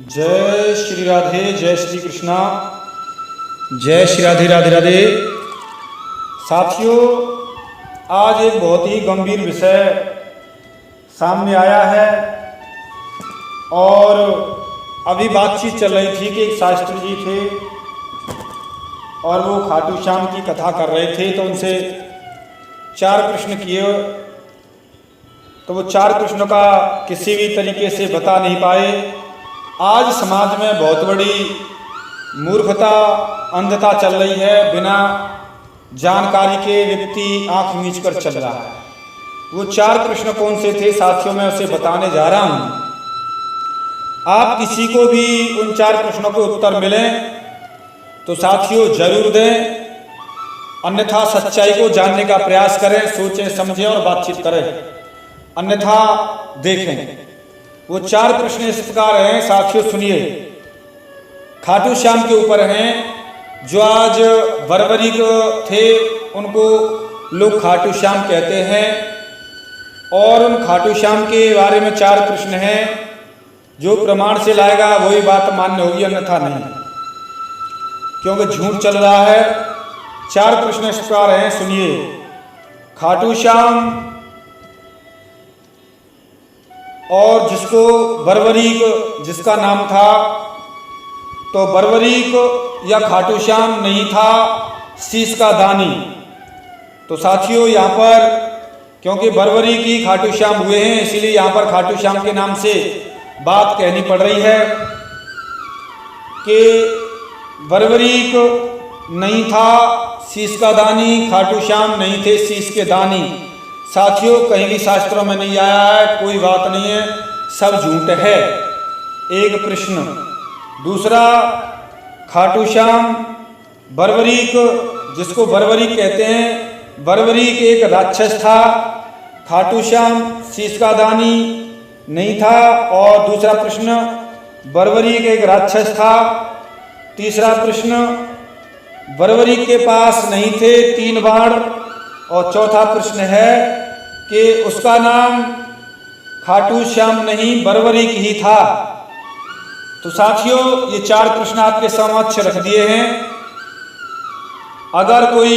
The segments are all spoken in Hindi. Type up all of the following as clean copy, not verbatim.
जय श्री राधे, जय श्री कृष्णा, जय श्री राधे, राधे राधे। साथियों, आज एक बहुत ही गंभीर विषय सामने आया है और अभी बातचीत चल रही थी कि एक शास्त्री जी थे और वो खाटू श्याम की कथा कर रहे थे, तो उनसे 4 प्रश्न किए, तो वो 4 प्रश्नों का किसी भी तरीके से बता नहीं पाए। आज समाज में बहुत बड़ी मूर्खता, अंधता चल रही है। बिना जानकारी के व्यक्ति आंख मीच कर चल रहा है। वो 4 प्रश्न कौन से थे साथियों, मैं उसे बताने जा रहा हूं। आप किसी को भी उन 4 प्रश्नों के उत्तर मिलें तो साथियों जरूर दें, अन्यथा सच्चाई को जानने का प्रयास करें, सोचें समझें और बातचीत करें, अन्यथा देखें। वो 4 प्रश्न इस प्रकार हैं साथियों, सुनिए। खाटू श्याम के ऊपर हैं। जो आज बरबरी थे उनको लोग खाटू श्याम कहते हैं और उन खाटू श्याम के बारे में 4 प्रश्न हैं। जो प्रमाण से लाएगा वही बात मान्य होगी, अन्यथा नहीं, क्योंकि झूठ चल रहा है। 4 प्रश्न इस प्रकार हैं, सुनिए। खाटू श्याम और जिसको बरबरीक जिसका नाम था, तो बरबरीक या खाटू श्याम नहीं था, शीश का दानी। तो साथियों यहाँ पर क्योंकि बरबरीक ही खाटू श्याम हुए हैं, इसीलिए यहाँ पर खाटू श्याम के नाम से बात कहनी पड़ रही है कि बरबरीक नहीं था, शीश का दानी, खाटू श्याम नहीं थे, शीश के दानी। साथियों कहीं भी शास्त्रों में नहीं आया है, कोई बात नहीं है, सब झूठ है। एक प्रश्न। दूसरा, खाटू श्याम बरबरीक जिसको बरबरीक कहते हैं, बरबरीक एक राक्षस था, खाटू श्याम शीश का दानी नहीं था। और दूसरा प्रश्न, बरबरीक एक राक्षस था। तीसरा प्रश्न, बरबरीक के पास नहीं थे 3 बाण। और चौथा प्रश्न है कि उसका नाम खाटू श्याम नहीं बरबरीक ही था। तो साथियों ये 4 प्रश्न आपके समक्ष रख दिए हैं। अगर कोई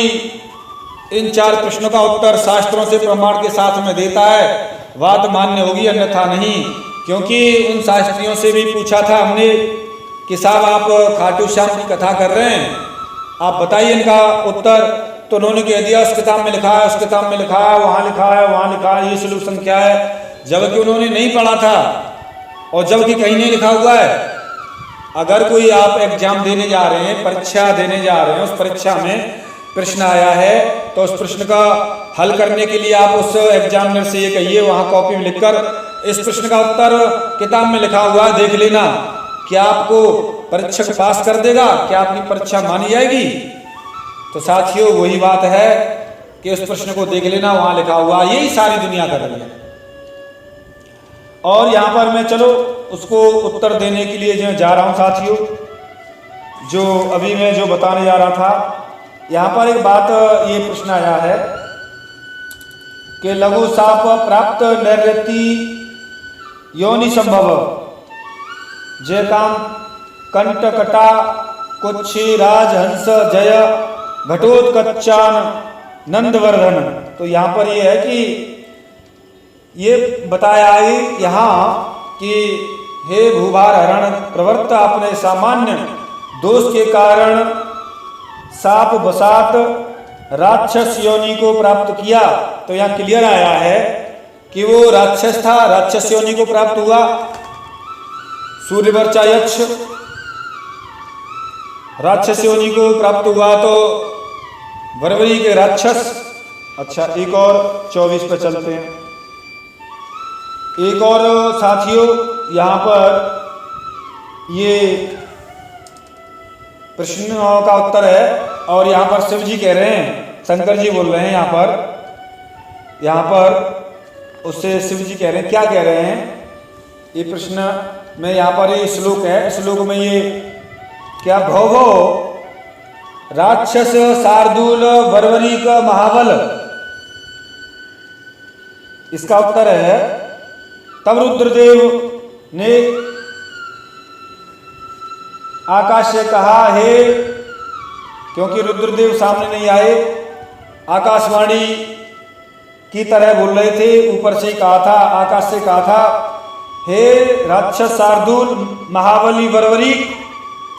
इन 4 प्रश्नों का उत्तर शास्त्रों से प्रमाण के साथ में देता है, बात मान्य होगी, अन्यथा नहीं। क्योंकि उन शास्त्रियों से भी पूछा था हमने कि साहब आप खाटू श्याम की कथा कर रहे हैं, आप बताइए इनका उत्तर। तो उन्होंने कह दिया उस किताब में लिखा है, उस किताब में लिखा है, वहाँ लिखा है, वहाँ लिखा है, ये सॉल्यूशन क्या है, जबकि उन्होंने नहीं पढ़ा था और जबकि कहीं नहीं लिखा हुआ है। अगर कोई आप एग्जाम देने जा रहे हैं, परीक्षा देने जा रहे हैं, उस परीक्षा में प्रश्न आया है, तो उस प्रश्न का हल करने के लिए आप उस एग्जामिनर से ये कहिए, वहाँ कॉपी में लिखकर इस प्रश्न का उत्तर किताब में लिखा हुआ है, देख लेना, क्या आपको परीक्षा पास कर देगा, क्या आपकी परीक्षा मानी जाएगी। तो साथियों वही बात है कि उस प्रश्न को देख लेना, वहां लिखा हुआ, यही सारी दुनिया कर रही है। और यहां पर मैं चलो उसको उत्तर देने के लिए जो जा रहा हूं साथियों, जो अभी मैं जो बताने जा रहा था, यहां पर एक बात, ये प्रश्न आया है कि लघु साप प्राप्त नैरृति योनि संभव जय काम कंटकटा कुक्षी राजहंस जय घटोत्कचान नंदवर्धन। तो यहाँ पर ये है कि ये बताया है यहाँ कि हे भूभार हरण प्रवृत्त, आपने सामान्य दोष के कारण साप बसात राक्षस योनि को प्राप्त किया। तो यहाँ क्लियर आया है कि वो राक्षस था, राक्षस योनि को प्राप्त हुआ। सूर्यवर्चा यक्ष राक्षस योनि को प्राप्त हुआ, तो बरबरी के राक्षस। अच्छा, एक और 24 पे चलते हैं। एक और साथियों यहाँ पर ये प्रश्न का उत्तर है और यहाँ पर शिव जी कह रहे हैं, शंकर जी बोल रहे हैं यहाँ पर उससे शिव जी कह रहे हैं, क्या कह रहे हैं ये प्रश्न में, यहाँ पर ये श्लोक है, श्लोक में ये क्या, भव राक्षस शार्दूल बरबरीक महाबल, इसका उत्तर है तब रुद्रदेव ने आकाश से कहा, हे, क्योंकि रुद्रदेव सामने नहीं आए, आकाशवाणी की तरह बोल रहे थे, ऊपर से कहा था, आकाश से कहा था, हे राक्षस शार्दूल महाबली वरवरी,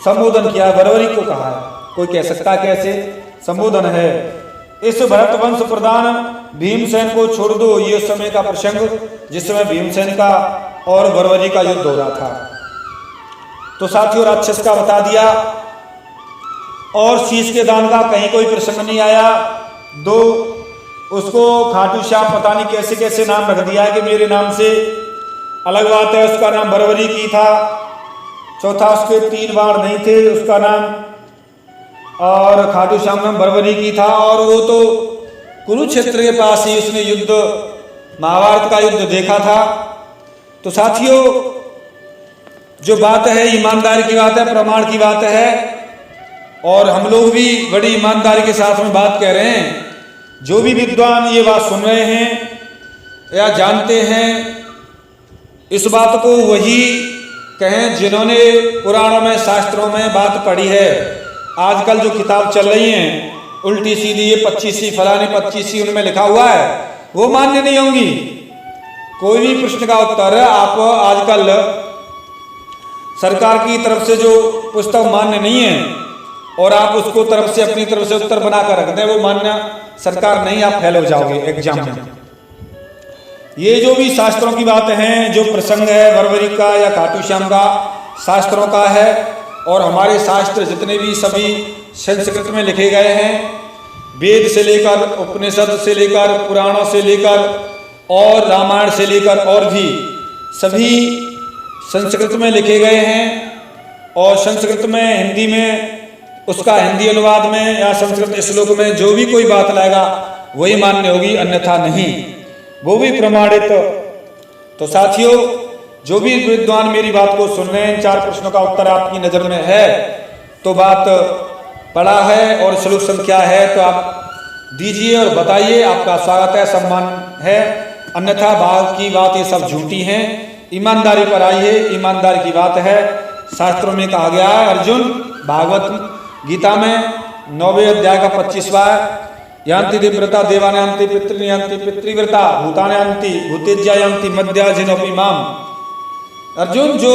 संबोधन किया, वरवरी को कहा है। कोई कह सकता कैसे संबोधन है, इस भरत वंश प्रधान भीमसेन को छोड़ दो। ये उस समय का प्रसंग जिस समय भीमसेन का और वरवरी का युद्ध हो रहा था। तो साथियों राक्षस का बता दिया, और शीश के दान का कहीं कोई प्रसंग नहीं आया। दो, उसको खाटू श्याम पता नहीं कैसे कैसे नाम रख दिया है कि मेरे नाम से, अलग बात है उसका नाम वरवरी की था। चौथा, उसके 3 बाण नहीं थे, उसका नाम, और खाटू श्याम नाम वरवरी की था। और वो तो कुरुक्षेत्र के पास ही उसने युद्ध, महाभारत का युद्ध देखा था। तो साथियों जो बात है ईमानदारी की बात है, प्रमाण की बात है, और हम लोग भी बड़ी ईमानदारी के साथ में बात कह रहे हैं। जो भी विद्वान ये बात सुन रहे हैं या जानते हैं, इस बात को वही कहें जिन्होंने पुराणों में, शास्त्रों में बात पढ़ी है। आजकल जो किताब चल रही हैं उल्टी सीधी, ये 25वीं फलाने 25वीं, उनमें लिखा हुआ है, वो मान्य नहीं होंगी। कोई भी प्रश्न का उत्तर आप आजकल सरकार की तरफ से जो पुस्तक मान्य नहीं है और आप उसको तरफ से अपनी तरफ से उत्तर बनाकर रख दें, वो मान्य सरकार नहीं, आप फेल हो जाओगे एग्जाम में। ये जो भी शास्त्रों की बात है, जो प्रसंग है वरवरी का या खाटू श्याम का, शास्त्रों का है। और हमारे शास्त्र जितने भी सभी संस्कृत में लिखे गए हैं, वेद से लेकर, उपनिषद से लेकर, पुराणों से लेकर और रामायण से लेकर, और भी सभी संस्कृत में लिखे गए हैं। और संस्कृत में, हिंदी में, उसका हिंदी अनुवाद में या संस्कृत श्लोक में जो भी कोई बात लाएगा वही मान्य होगी, अन्यथा नहीं, वो भी प्रमाणित। तो साथियों जो भी विद्वान मेरी बात को सुन रहे हैं, 4 प्रश्नों का उत्तर आपकी नजर में है तो बात पढ़ा है और श्लोक संख्या है तो आप दीजिए और बताइए, आपका स्वागत है, सम्मान है। अन्यथा भाव की बात ये सब झूठी हैं। ईमानदारी पर आइए, ईमानदारी की बात है। शास्त्रों में कहा गया है, अर्जुन, भागवत गीता में 9वें अध्याय का 25वां, यान्ति दिव्रता देवानयांति पितृयांति पितृव्रता भूतानयांति भूतेज्यायांति मध्याजिनोपि माम। अर्जुन, जो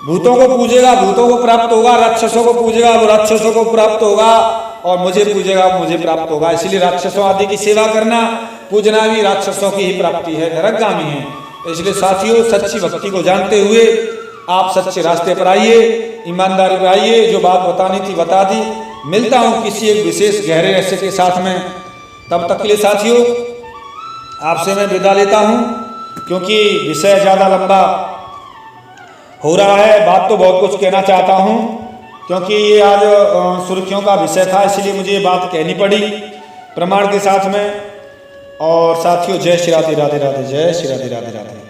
भूतों को पूजेगा भूतों को प्राप्त होगा, राक्षसों को पूजेगा वो राक्षसों को प्राप्त होगा, और मुझे पूजेगा मुझे प्राप्त होगा। इसलिए राक्षसों आदि की सेवा करना, पूजना भी राक्षसों की ही प्राप्ति है, नरकगामी है। इसलिए साथियों सच्ची भक्ति को जानते हुए आप सच्चे रास्ते पर आइए, ईमानदारी पर आइए। जो बात बतानी थी बता दी। मिलता हूँ किसी एक विशेष गहरे रहस्य के साथ में, तब तक के लिए साथियों आपसे मैं विदा लेता हूँ, क्योंकि विषय ज़्यादा लंबा हो रहा है। बात तो बहुत कुछ कहना चाहता हूँ, क्योंकि ये आज सुर्खियों का विषय था, इसलिए मुझे ये बात कहनी पड़ी प्रमाण के साथ में। और साथियों जय श्री राधे राधे राधे, जय श्री राधे राधे राधे।